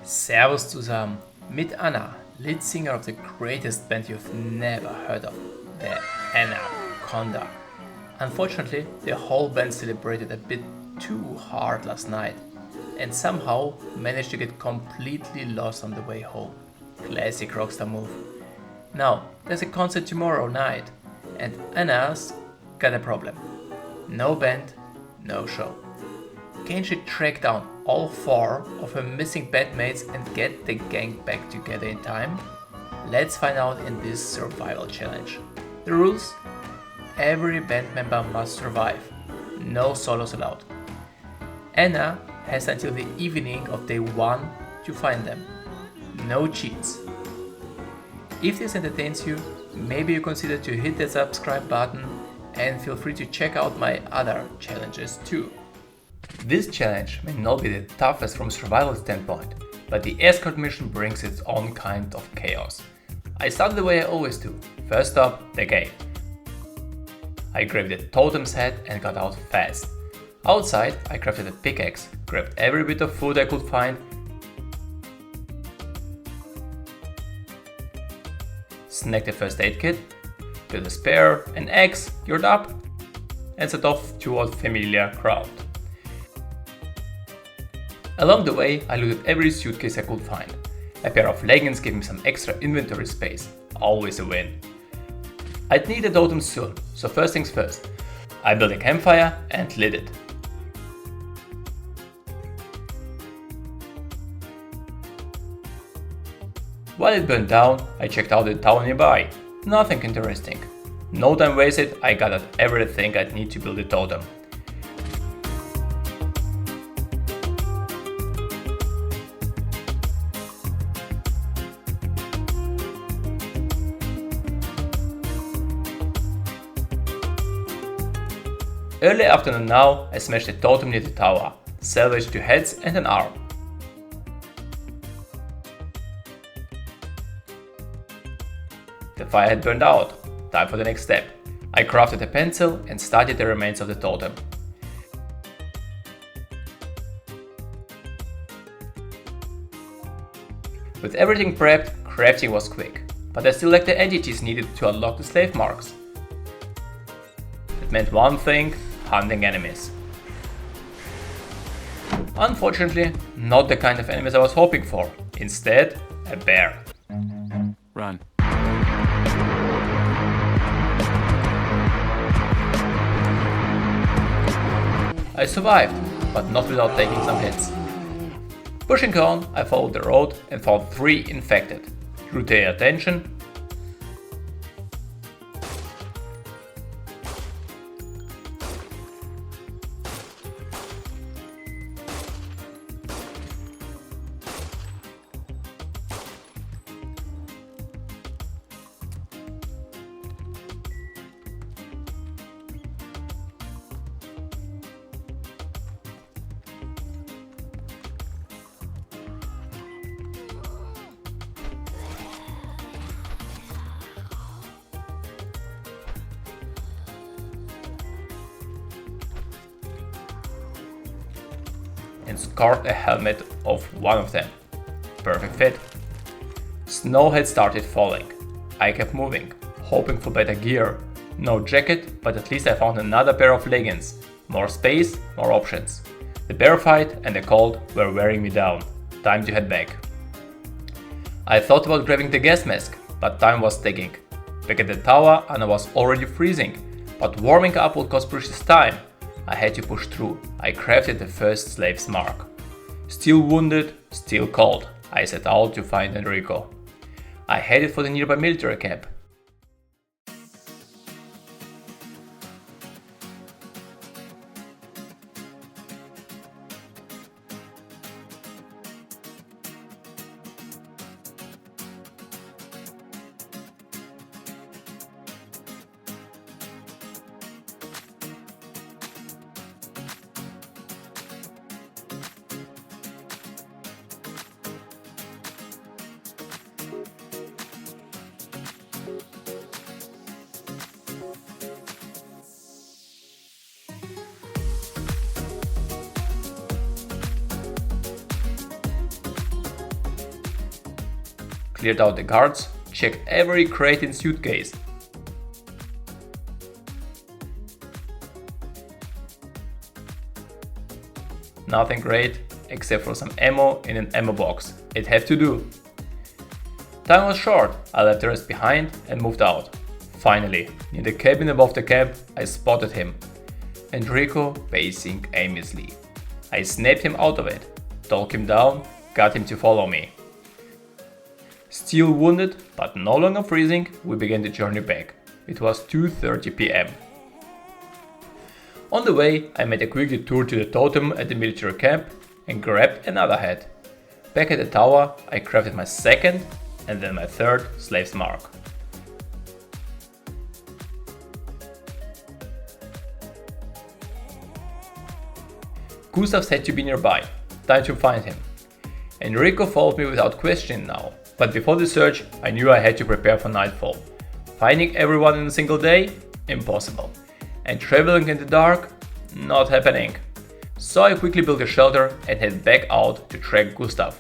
Servus zusammen, mit Anna, lead singer of the greatest band you've never heard of, the Anaconda. Unfortunately, the whole band celebrated a bit too hard last night and somehow managed to get completely lost on the way home. Classic rockstar move. Now, there's a concert tomorrow night and Anna's got a problem. No band, no show. Can she track down all 4 of her missing bandmates and get the gang back together in time? Let's find out in this survival challenge. The rules? Every band member must survive. No solos allowed. Anna has until the evening of day 1 to find them. No cheats. If this entertains you, maybe you consider to hit the subscribe button and feel free to check out my other challenges too. This challenge may not be the toughest from survival standpoint, but the Escort Mission brings its own kind of chaos. I started the way I always do. First up, the game. I grabbed the totem's head and got out fast. Outside, I crafted a pickaxe, grabbed every bit of food I could find, snagged a first aid kit, built a spear, an axe, geared up, and set off toward familiar crowd. Along the way, I looted every suitcase I could find. A pair of leggings gave me some extra inventory space, always a win. I'd need a totem soon, so first things first. I built a campfire and lit it. While it burned down, I checked out the town nearby. Nothing interesting. No time wasted, I gathered everything I'd need to build a totem. Early afternoon now, I smashed a totem near the tower, salvaged 2 heads and an arm. The fire had burned out. Time for the next step. I crafted a pencil and studied the remains of the totem. With everything prepped, crafting was quick, but I still lacked the entities needed to unlock the slave marks. It meant one thing: hunting enemies. Unfortunately, not the kind of enemies I was hoping for. Instead, a bear. Run. I survived, but not without taking some hits. Pushing on, I followed the road and found 3 infected. Drew their attention. And scored a helmet of one of them. Perfect fit. Snow had started falling. I kept moving, hoping for better gear. No jacket, but at least I found another pair of leggings. More space, more options. The bear fight and the cold were wearing me down. Time to head back. I thought about grabbing the gas mask, but time was ticking. Back at the tower, Anna was already freezing, but warming up would cost precious time. I had to push through. I crafted the first slave's mark. Still wounded, still cold, I set out to find Enrico. I headed for the nearby military camp. cleared out the guards, checked every crate and suitcase. Nothing great, except for some ammo in an ammo box. It had to do. Time was short, I left the rest behind and moved out. Finally, near the cabin above the camp, I spotted him. Enrico pacing aimlessly. I snapped him out of it, talked him down, got him to follow me. Still wounded, but no longer freezing, we began the journey back. It was 2:30 p.m. On the way, I made a quick detour to the totem at the military camp and grabbed another hat. Back at the tower, I crafted my second and then my third slave's mark. Gustav had to be nearby. Time to find him. Enrico followed me without question now, but before the search, I knew I had to prepare for nightfall. Finding everyone in a single day? Impossible. And traveling in the dark? Not happening. So I quickly built a shelter and head back out to track Gustav.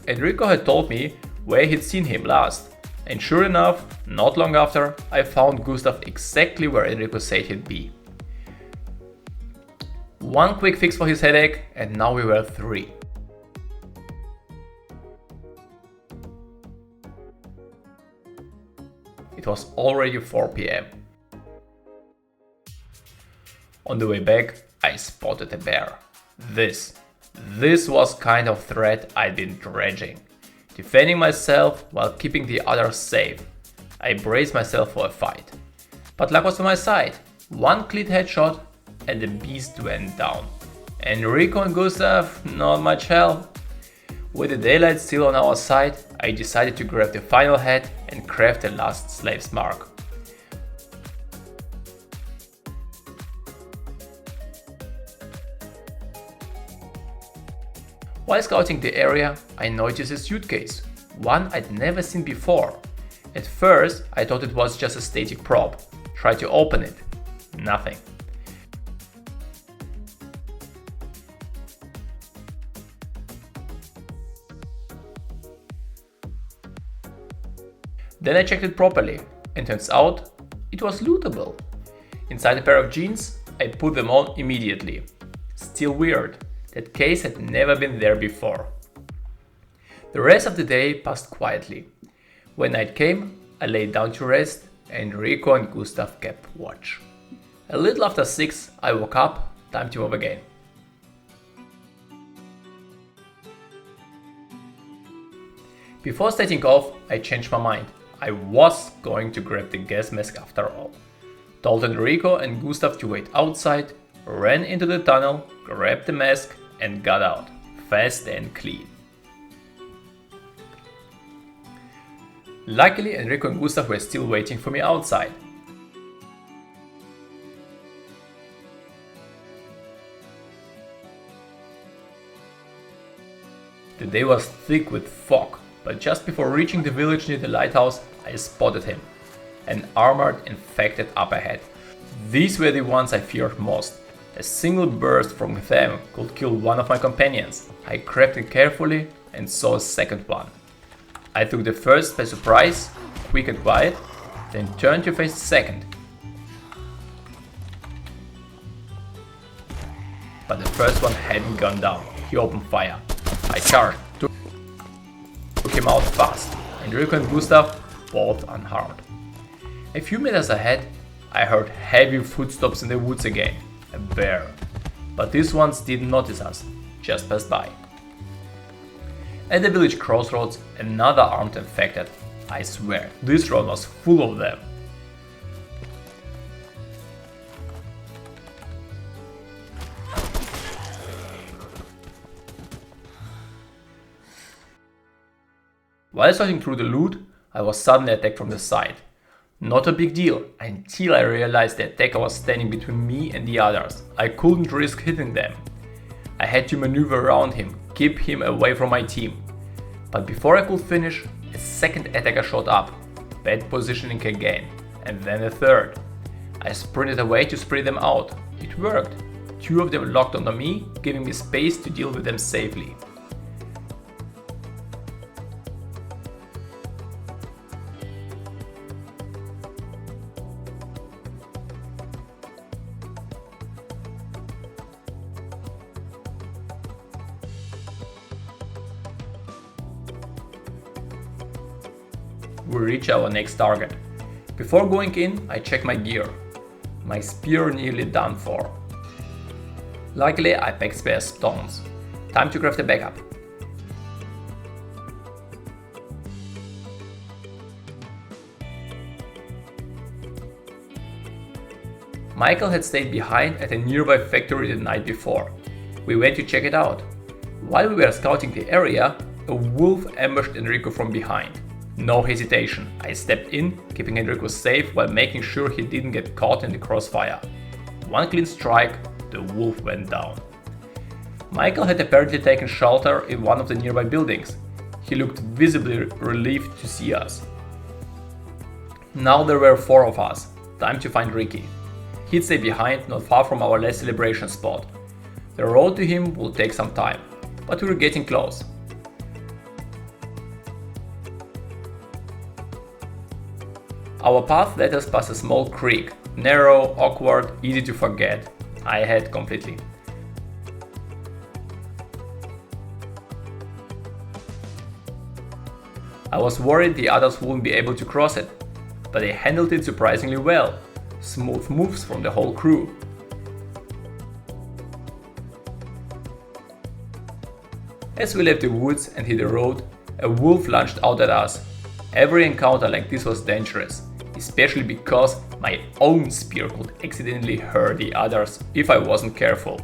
Enrico had told me where he'd seen him last, and sure enough, not long after, I found Gustav exactly where Enrico said he'd be. One quick fix for his headache, and now we were 3. It was already 4 p.m. On the way back, I spotted a bear. This was kind of threat I'd been dredging. Defending myself while keeping the others safe. I braced myself for a fight. But luck was on my side. One clean headshot and the beast went down. Enrico and Gustav, not much help. With the daylight still on our side, I decided to grab the final head and craft the last slave's mark. While scouting the area, I noticed a suitcase, one I'd never seen before. At first, I thought it was just a static prop. Tried to open it. Nothing. Then I checked it properly, and turns out it was lootable. Inside a pair of jeans, I put them on immediately. Still weird, that case had never been there before. The rest of the day passed quietly. When night came, I laid down to rest, and Enrico and Gustav kept watch. A little after 6, I woke up, time to move again. Before setting off, I changed my mind. I was going to grab the gas mask after all. Told Enrico and Gustav to wait outside, ran into the tunnel, grabbed the mask and got out, fast and clean. Luckily, Enrico and Gustav were still waiting for me outside. The day was thick with fog, but just before reaching the village near the lighthouse, I spotted him. An armored infected up ahead. These were the ones I feared most. A single burst from them could kill one of my companions. I crept in carefully and saw a second one. I took the first by surprise, quick and quiet, then turned to face the second. But the first one hadn't gone down. He opened fire. I charged, took him out fast. Enrico and Gustav both unharmed. A few meters ahead, I heard heavy footsteps in the woods again. A bear. But these ones didn't notice us, just passed by. At the village crossroads, another armed infected. I swear, this road was full of them. While sorting through the loot, I was suddenly attacked from the side. Not a big deal, until I realized the attacker was standing between me and the others. I couldn't risk hitting them. I had to maneuver around him, keep him away from my team. But before I could finish, a second attacker showed up. Bad positioning again, and then a third. I sprinted away to spray them out. It worked. 2 of them locked onto me, giving me space to deal with them safely. we reach our next target. Before going in, I check my gear. My spear nearly done for. Luckily, I packed spare stones. Time to craft a backup. Michael had stayed behind at a nearby factory the night before. We went to check it out. While we were scouting the area, a wolf ambushed Enrico from behind. No hesitation, I stepped in, keeping Enrico safe while making sure he didn't get caught in the crossfire. One clean strike, the wolf went down. Michael had apparently taken shelter in one of the nearby buildings. He looked visibly relieved to see us. Now there were 4 of us. Time to find Ricky. He'd stay behind, not far from our last celebration spot. The road to him will take some time, but we were getting close. Our path led us past a small creek, narrow, awkward, easy to forget. I had completely. I was worried the others wouldn't be able to cross it, but they handled it surprisingly well. Smooth moves from the whole crew. As we left the woods and hit the road, a wolf lunged out at us. Every encounter like this was dangerous, especially because my own spear could accidentally hurt the others if I wasn't careful.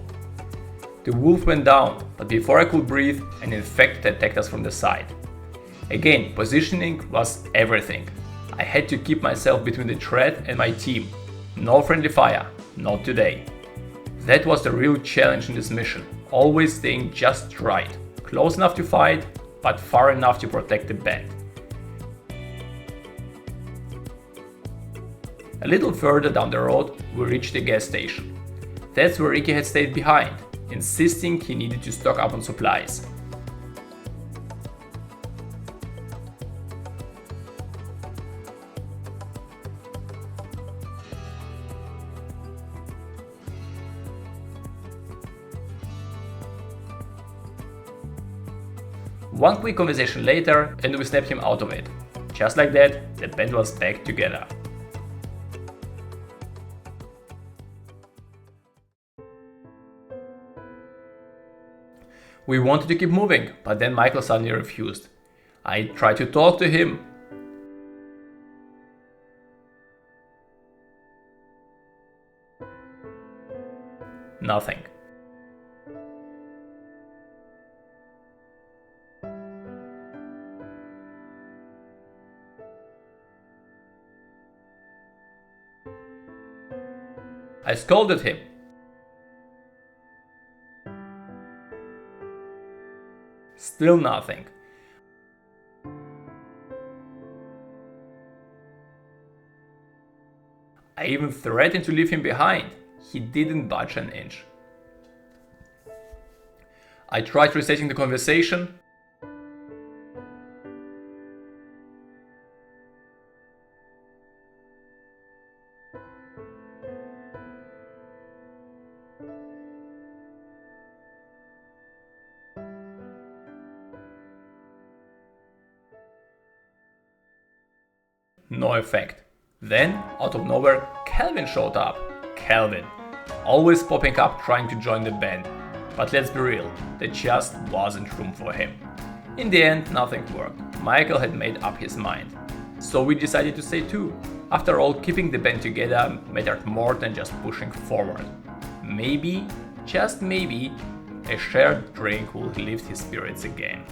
The wolf went down, but before I could breathe, an infected attacked us from the side. Again, positioning was everything. I had to keep myself between the threat and my team. No friendly fire, not today. That was the real challenge in this mission, always staying just right, close enough to fight, but far enough to protect the band. A little further down the road, we reached the gas station. That's where Ricky had stayed behind, insisting he needed to stock up on supplies. One quick conversation later, and we snapped him out of it. Just like that, the band was back together. We wanted to keep moving, but then Michael suddenly refused. I tried to talk to him. Nothing. I scolded him. Still nothing. I even threatened to leave him behind. He didn't budge an inch. I tried resetting the conversation. No effect. Then, out of nowhere, Kelvin showed up. Kelvin. Always popping up trying to join the band. But let's be real, there just wasn't room for him. In the end, nothing worked. Michael had made up his mind. So we decided to stay too. After all, keeping the band together mattered more than just pushing forward. Maybe, just maybe, a shared drink will lift his spirits again.